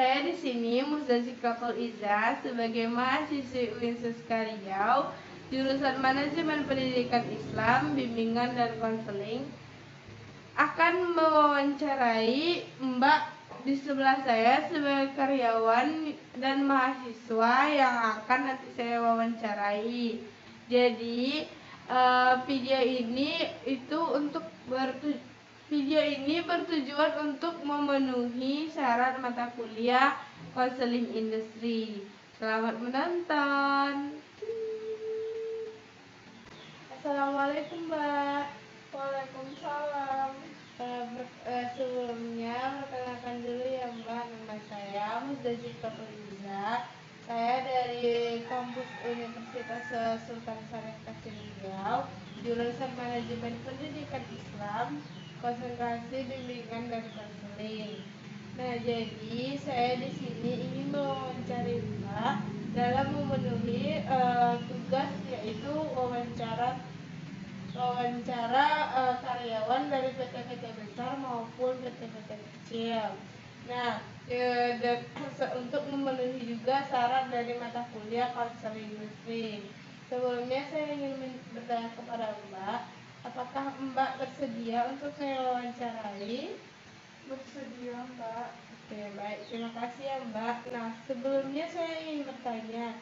saya di sini Musdazika Iza sebagai mahasiswi Universitas Riau, jurusan Manajemen Pendidikan Islam, Bimbingan dan Konseling, akan mewawancarai Mbak di sebelah saya sebagai karyawan dan mahasiswa yang akan nanti saya wawancarai. Jadi video ini bertujuan untuk memenuhi syarat mata kuliah konseling industri. Selamat menonton. Assalamualaikum Mbak. Waalaikumsalam. Sebelumnya perkenalkan dulu ya Mbak, nama saya Musdazika Iza. Saya dari kampus Universitas Sultan Syarif Kasim Riau, jurusan Manajemen Pendidikan Islam, konsentrasi bimbingan dan konseling. Nah, jadi saya di sini ingin mewawancari Mbak dalam memenuhi tugas, yaitu wawancara karyawan dari PT-PT besar maupun PT-PT kecil. Nah, untuk memenuhi juga syarat dari mata kuliah konseling industri. Sebelumnya saya ingin bertanya kepada Mbak, apakah Mbak bersedia untuk saya wawancarai? Bersedia, Mbak. Oke, baik. Terima kasih ya, Mbak. Nah, sebelumnya saya ingin bertanya,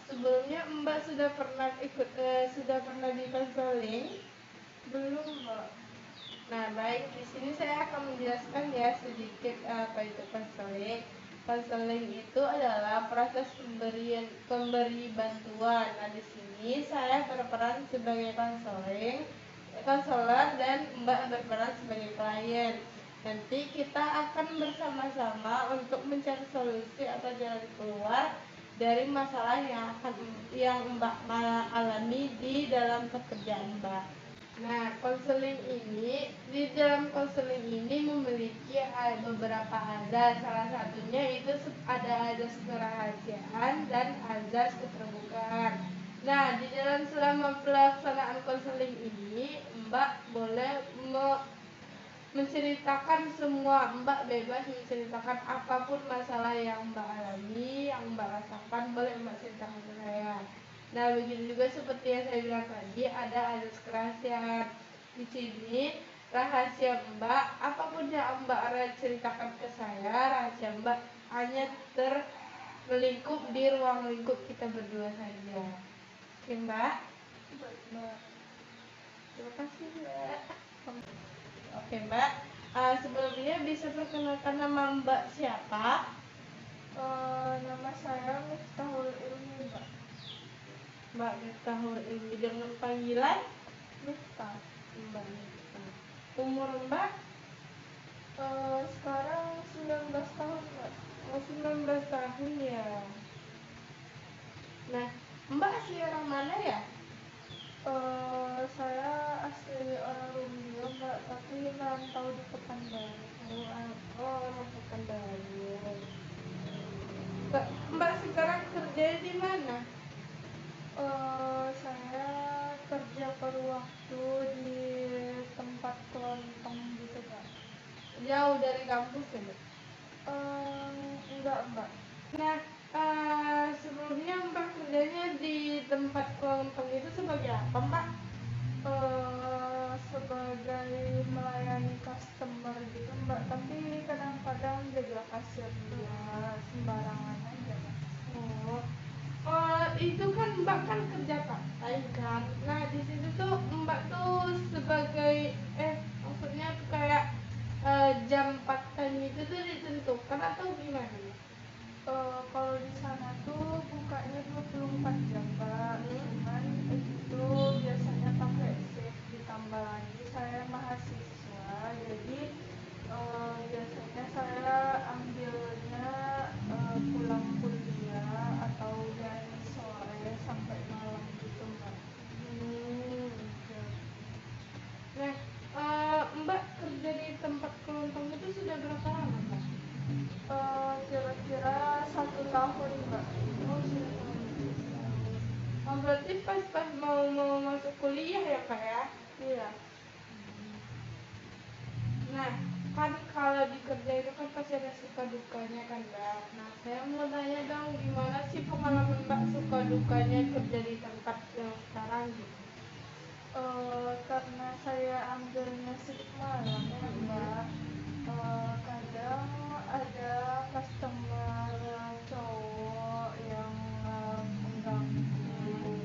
sebelumnya Mbak sudah pernah di konseling? Belum, Mbak. Nah, baik, di sini saya akan menjelaskan ya sedikit apa itu konseling. Konseling itu adalah proses pemberi bantuan. Nah, di sini saya berperan sebagai konselor dan Mbak berperan sebagai klien. Nanti kita akan bersama-sama untuk mencari solusi atau jalan keluar dari masalah yang Mbak alami di dalam pekerjaan Mbak. Nah, di dalam konseling ini memiliki beberapa azas. Salah satunya itu ada azas kerahasiaan dan azas keterbukaan. Nah, di dalam selama pelaksanaan konseling ini, Mbak boleh menceritakan semua. Mbak bebas menceritakan apapun masalah yang Mbak alami, yang Mbak rasakan, boleh Mbak ceritakan ke saya. Nah, begitu juga seperti yang saya bilang tadi, ada azas kerahasiaan. Di sini rahasia Mbak, apapun yang Mbak ceritakan ke saya, rahasia Mbak hanya terlingkup di ruang lingkup kita berdua saja. Oke Mbak? Baik, Mbak. Terima kasih Mbak. Oke Mbak, sebelumnya bisa perkenalkan nama Mbak siapa? Nama saya Miftahul Ilmi, Mbak. Mbak Miftahul Ilmi, dengan panggilan Miftah. Mbak Miftah. Umur Mbak? Sekarang 19 tahun, Mbak. 19 tahun ya. Nah, Mbak asli orang mana ya? Saya asli orang Rumbio, Mbak, tapi merantau di Pekanbaru. Orang Pekanbaru. Mbak sekarang kerja di mana? Saya kerja paruh waktu di tempat kelontong gitu, Mbak. Jauh dari kampus ya Mbak? Enggak, Mbak. Nah, sebelumnya Mbak kerjanya di tempat kelontong itu sebagai apa Mbak? Sebagai melayani customer gitu, Mbak, tapi kadang-kadang jaga kasir juga, sembarangan aja, Mbak. Itu kan Mbak kan kerja part-time kan. Nah, di situ tuh Mbak tuh sebagai maksudnya kayak jam part-time itu tuh ditentukan atau gimana Mbak? Kalau di sana tuh bukanya 24 jam, Mbak. Cuman itu biasanya pakai shift, ditambah lagi saya mahasiswa, jadi biasanya saya ambilnya pulang kuliah atau dari sore sampai malam gitu, Mbak. Oke. Nah, Mbak kerja di tempat kelontong itu sudah berapa lama Mbak? Kira-kira 1 tahun, Mbak. Oh, sudah tahun. Berarti pas mau masuk kuliah ya Kak ya? Iya. Nah, kan kalau di kerja itu kan pasti ada suka dukanya kan Mbak. Nah saya mau tanya dong, gimana sih pengalaman Mbak suka dukanya kerja di tempat yang sekarang gitu? Karena saya ambilnya shift malam ya Mbak, kadang ada customer cowok yang mengganggu,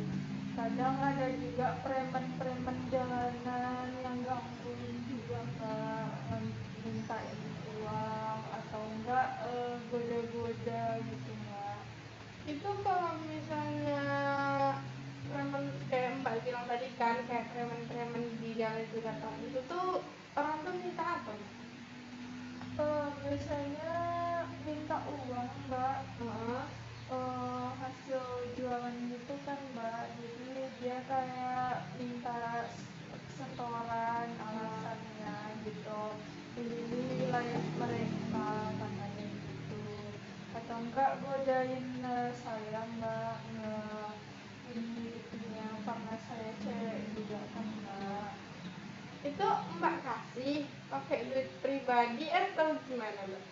kadang ada juga preman-preman jalanan yang gangguin juga Mbak, mintain uang atau enggak goda-goda gitu Mbak. Itu kalau misalnya preman kayak Mbak bilang tadi kan, kayak preman-preman di jalan itu datang, itu tuh orang tuh minta apa? Biasanya minta uang Mbak, Heeh. hasil jualan gitu kan Mbak, jadi dia kayak minta setoran alasannya gitu, ini wilayah mereka katanya gitu, atau enggak godain saya Mbak, ini itunya karena saya cewek juga kan Mbak. Itu Mbak kasih pakai duit pribadi atau gimana Mbak?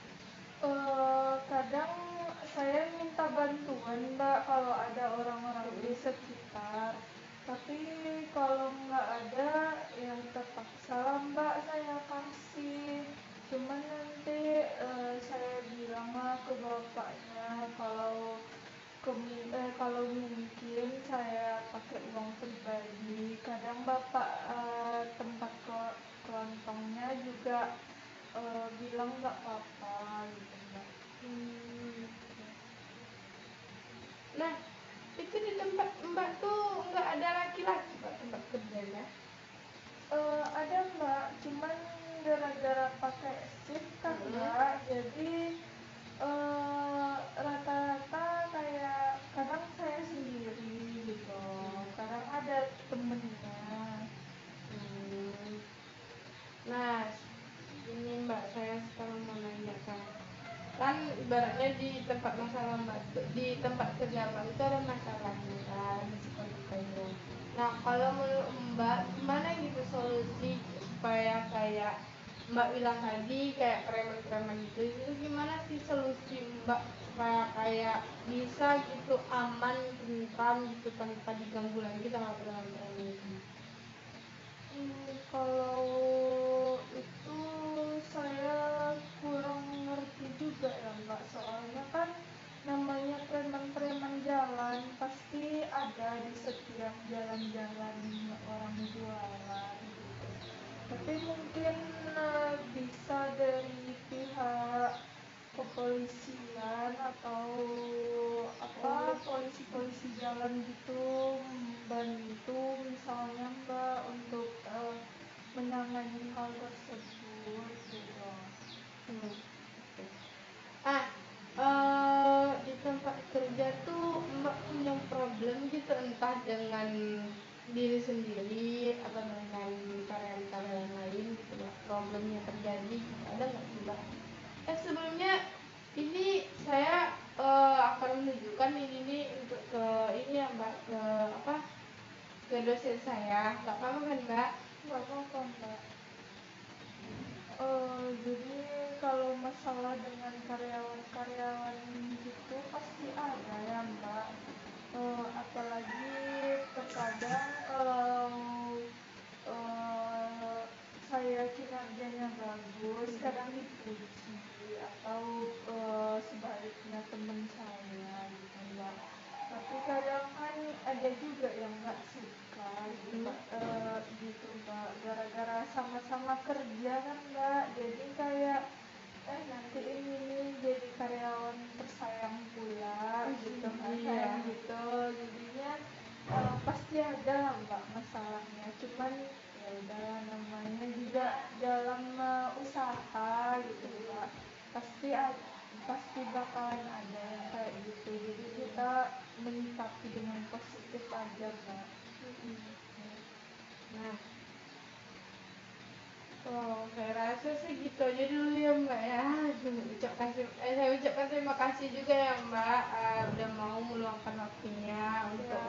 Kadang saya minta bantuan Mbak kalau ada orang-orang di sekitar, tapi kalau nggak ada ya terpaksa lah Mbak saya kasih. Cuman nanti saya bilang lah ke bapaknya kalau mungkin saya pakai uang pribadi. Kadang bapak tempat kelontongnya juga bilang nggak apa-apa gitu Mbak. Nah, itu di tempat Mbak tuh nggak ada laki-laki Mbak tempat kerjanya? Ada Mbak, cuman gara-gara pakai shift kan Mbak, jadi rata-rata kayak kadang saya sendiri gitu, kadang ada temennya. Nah, ini Mbak saya sekarang mau nanyakan, kan ibaratnya di tempat masalah Mbak di tempat kerja Mbak itu ada masalahnya kan, suka dukanya. Nah kalau menurut Mbak gimana gitu solusi supaya kayak Mbak bilang tadi kayak preman-preman itu gimana sih solusi Mbak supaya kayak bisa gitu aman, tentram gitu tanpa diganggu lagi sama preman-preman itu? Kalau itu saya kurang ngerti juga ya Mbak, soalnya kan namanya preman-preman jalan pasti ada di setiap jalan-jalan orang jualan gitu. Tapi mungkin bisa dari pihak kepolisian atau apa polisi-polisi jalan gitu membantu misalnya Mbak untuk menangani hal tersebut gitu. Ah, di tempat kerja tuh Mbak punya problem gitu entah dengan diri sendiri atau dengan karyawan-karyawan lain gitu Mbak, problemnya terjadi gitu. Ada nggak sih Mbak? Sebelumnya ini saya akan menunjukkan ini nih untuk ke ini ya Mbak, ke apa, ke dosen saya, nggak apa-apa kan Mbak? Nggak apa-apa Mbak. Jadi kalau masalah dengan karyawan-karyawan gitu pasti ada ya Mbak. Apalagi terkadang kalau eh, saya kinerjanya bagus, kadang dipuji atau sebaliknya teman saya gitu Mbak. Tapi kadang kan ada juga yang nggak suka gitu Mbak, gitu Mbak. Gara-gara sama-sama kerja kan Mbak, jadi kayak nanti ini nih jadi karyawan tersayang pula gitu kan, kayak gitu jadinya pasti ada lah Mbak masalahnya, cuman ya udah namanya juga dalam usaha gitu Mbak, pasti bakalan ada yang kayak gitu, jadi kita menyikapi dengan positif aja Mbak. Nah, saya rasa sih gitu aja dulu ya Mbak ya. Saya ucapkan terima kasih juga ya Mbak, udah mau meluangkan waktunya untuk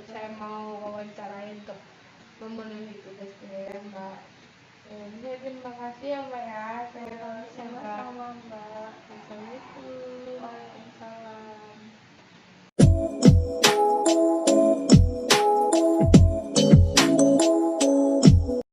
saya mau wawancarain untuk memenuhi tugas saya ya Mbak. Terima kasih ya Mbak ya.